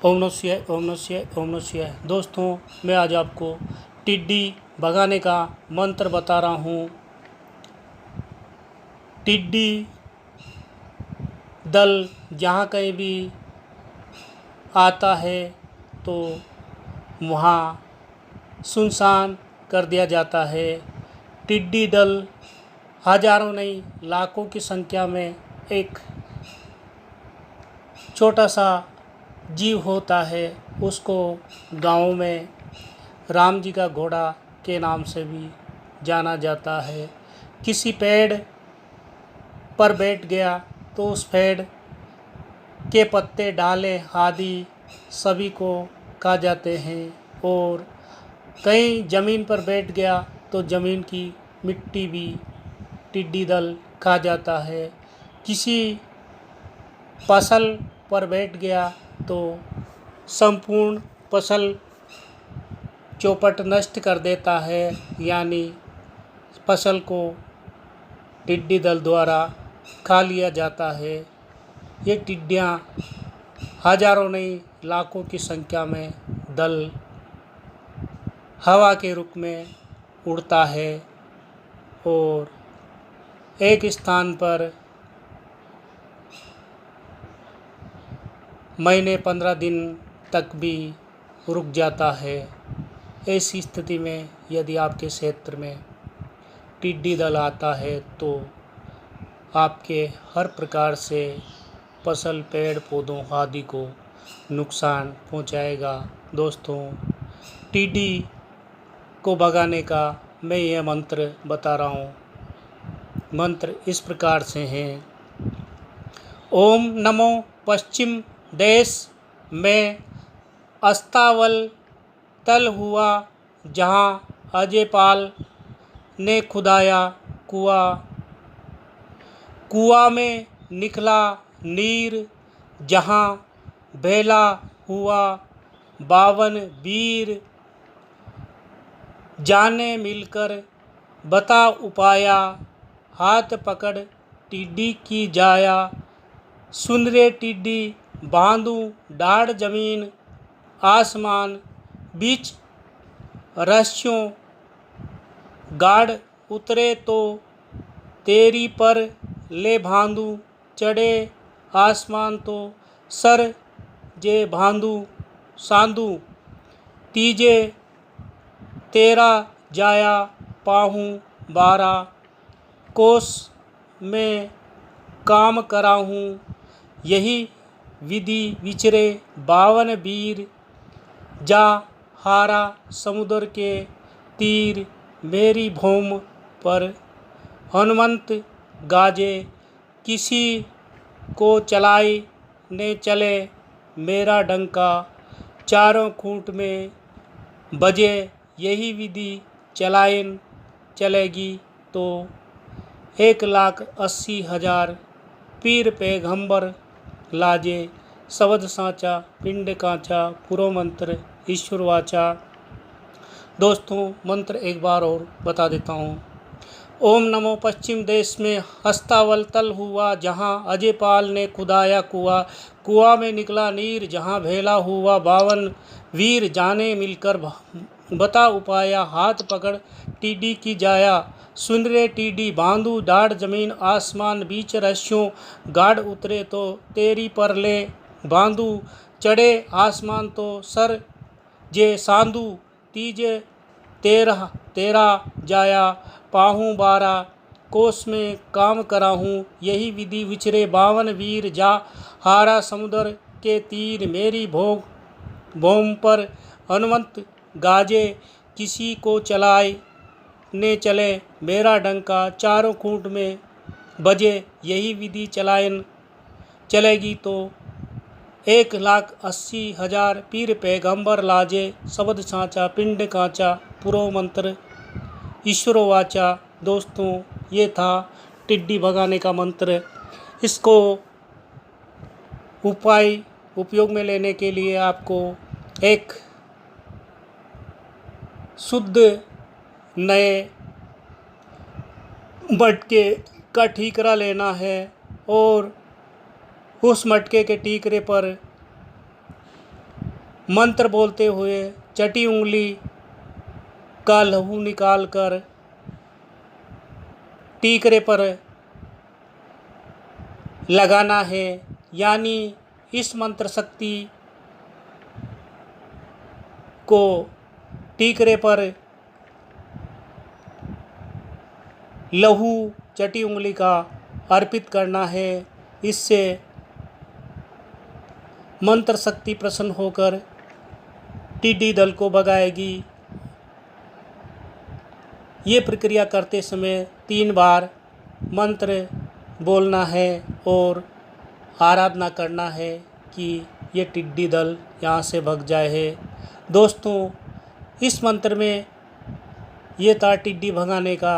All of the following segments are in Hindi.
ओम नमः शिवाय, ओम नमः शिवाय, ओम नमः शिवाय। दोस्तों, मैं आज आपको टिड्डी भगाने का मंत्र बता रहा हूँ। टिड्डी दल जहाँ कहीं भी आता है तो वहाँ सुनसान कर दिया जाता है। टिड्डी दल हजारों नहीं लाखों की संख्या में एक छोटा सा जीव होता है। उसको गाँव में राम जी का घोड़ा के नाम से भी जाना जाता है। किसी पेड़ पर बैठ गया तो उस पेड़ के पत्ते, डाले आदि सभी को खा जाते हैं, और कहीं ज़मीन पर बैठ गया तो ज़मीन की मिट्टी भी टिड्डी दल खा जाता है। किसी फसल पर बैठ गया तो संपूर्ण फसल चौपट नष्ट कर देता है, यानी फसल को टिड्डी दल द्वारा खा लिया जाता है। ये टिड्डियाँ हजारों नहीं लाखों की संख्या में दल हवा के रुख में उड़ता है और एक स्थान पर महीने 15 दिन तक भी रुक जाता है। ऐसी स्थिति में यदि आपके क्षेत्र में टिड्डी दल आता है तो आपके हर प्रकार से फसल, पेड़ पौधों आदि को नुकसान पहुंचाएगा। दोस्तों, टिड्डी को भगाने का मैं यह मंत्र बता रहा हूँ। मंत्र इस प्रकार से हैं। ओम नमो पश्चिम देश में अस्तावल तल हुआ, जहाँ अजयपाल ने खुदाया कुआं, कुआं में निकला नीर, जहाँ बेला हुआ 52 वीर, जाने मिलकर बता उपाया, हाथ पकड़ टिड्डी की जाया, सुन रे टिड्डी बांधू डाढ़ जमीन, आसमान बीच रस्सियों, गाढ़ उतरे तो तेरी पर ले भांदू, चढ़े आसमान तो सर जे भांदू, सांदू तीजे तेरा जाया, पाहूँ 12 कोस में काम कराहूँ, यही विधि विचरे 52 वीर, जा हारा समुद्र के तीर, मेरी भूमि पर हनुमंत गाजे, किसी को चलाए ने चले मेरा डंका, चारों खूंट में बजे, यही विधि चलाएन चलेगी तो 1,80,000 पीर पैगंबर लाजे, शब्द साचा पिंड कांचा, पुरो मंत्र ईश्वर वाचा। दोस्तों, मंत्र एक बार और बता देता हूँ। ओम नमो पश्चिम देश में हस्तावल तल हुआ, जहाँ अजयपाल ने खुदाया कुआं, कुआं में निकला नीर, जहाँ भेला हुआ 52 वीर, जाने मिलकर बता उपाया, हाथ पकड़ टिड्डी की जाया, सुन रे टिड्डी बांधू डाढ़ जमीन, आसमान बीच रस्सियों, गाढ़ उतरे तो तेरी पर ले बांधू, चढ़े आसमान तो सर जे सांदू, तीजे तेरा जाया, पाहूँ 12 कोस में काम कराहूँ, यही विधि विचरे 52 वीर, जा हारा समुद्र के तीर, मेरी भूमि पर हनुमंत गाजे, किसी को चलाए ने चले मेरा डंका, चारों खूंट में बजे, यही विधि चलाएन चलेगी तो 1,80,000 पीर पैगंबर लाजे, शब्द साचा पिंड कांचा, पुरो मंत्र ईश्वर वाचा। दोस्तों, ये था टिड्डी भगाने का मंत्र। इसको उपयोग में लेने के लिए आपको एक शुद्ध नए मटके का ठीकरा लेना है और उस मटके के ठीकरे पर मंत्र बोलते हुए चटी उंगली का लहू निकाल कर टीकरे पर लगाना है, यानी इस मंत्र शक्ति को टीकरे पर लहू चटी उंगली का अर्पित करना है। इससे मंत्र शक्ति प्रसन्न होकर टिड्डी दल को भगाएगी। ये प्रक्रिया करते समय 3 बार मंत्र बोलना है और आराधना करना है कि ये टिड्डी दल यहाँ से भग जाए है। दोस्तों, इस मंत्र में ये था टिड्डी भगाने का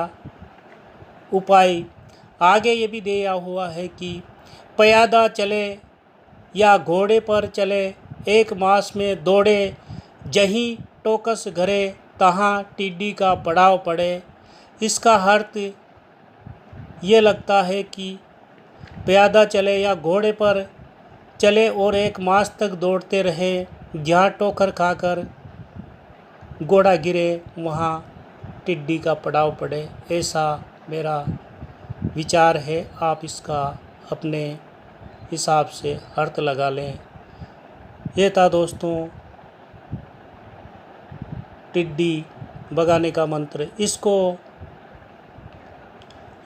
उपाय। आगे ये भी दिया हुआ है कि प्यादा चले या घोड़े पर चले, 1 मास में दौड़े, जहीं टोकस घरे तहाँ टिड्डी का पड़ाव पड़े। इसका अर्थ ये लगता है कि प्यादा चले या घोड़े पर चले और 1 मास तक दौड़ते रहे, जहाँ ठोकर खाकर घोड़ा गिरे वहाँ टिड्डी का पड़ाव पड़े। ऐसा मेरा विचार है। आप इसका अपने हिसाब से अर्थ लगा लें। ये था दोस्तों टिड्डी भगाने का मंत्र। इसको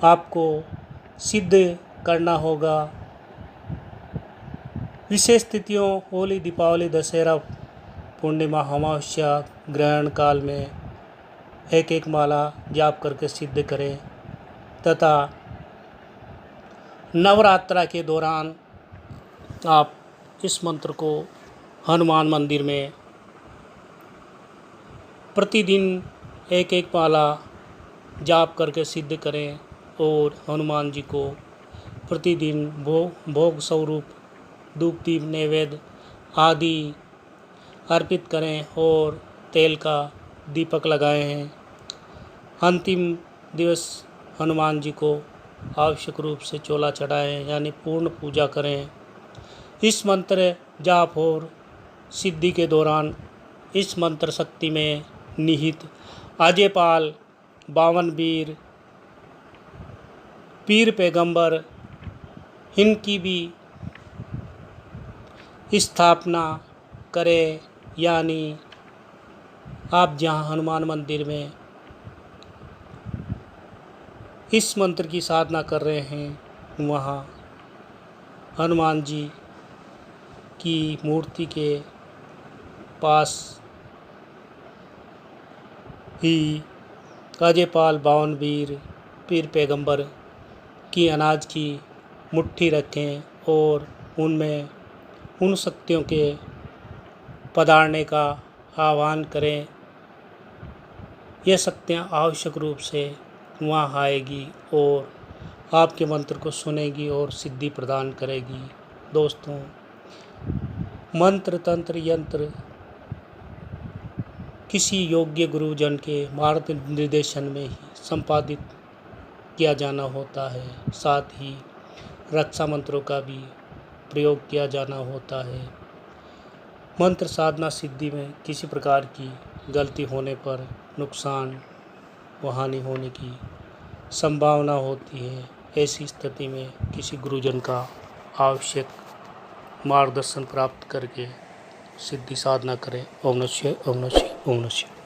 आपको सिद्ध करना होगा। विशेष तिथियों होली, दीपावली, दशहरा, पूर्णिमा, अमावस्या, ग्रहण काल में 1-1 माला जाप करके सिद्ध करें तथा नवरात्रा के दौरान आप इस मंत्र को हनुमान मंदिर में प्रतिदिन 1-1 माला जाप करके सिद्ध करें और हनुमान जी को प्रतिदिन भोग स्वरूप धूप दीप नैवेद्य आदि अर्पित करें और तेल का दीपक लगाए हैं। अंतिम दिवस हनुमान जी को आवश्यक रूप से चोला चढ़ाएं, यानी पूर्ण पूजा करें। इस मंत्र जाप और सिद्धि के दौरान इस मंत्र शक्ति में निहित अजयपाल, 52 वीर, पीर पैगंबर, इनकी भी स्थापना करें। यानी आप जहाँ हनुमान मंदिर में इस मंत्र की साधना कर रहे हैं, वहाँ हनुमान जी की मूर्ति के पास ही अजयपाल, 52 वीर, पीर पैगंबर की अनाज की मुट्ठी रखें और उनमें उन शक्तियों के पधारने का आह्वान करें। ये शक्तियाँ आवश्यक रूप से वहाँ आएगी और आपके मंत्र को सुनेगी और सिद्धि प्रदान करेगी। दोस्तों, मंत्र, तंत्र, यंत्र किसी योग्य गुरुजन के मार्गनिर्देशन में ही संपादित किया जाना होता है। साथ ही रक्षा मंत्रों का भी प्रयोग किया जाना होता है। मंत्र साधना सिद्धि में किसी प्रकार की गलती होने पर नुकसान व हानि होने की संभावना होती है। ऐसी स्थिति में किसी गुरुजन का आवश्यक मार्गदर्शन प्राप्त करके सिद्धि साधना करें। ओम नमः शिवाय, ओम नमः शिवाय, ओम नमः शिवाय।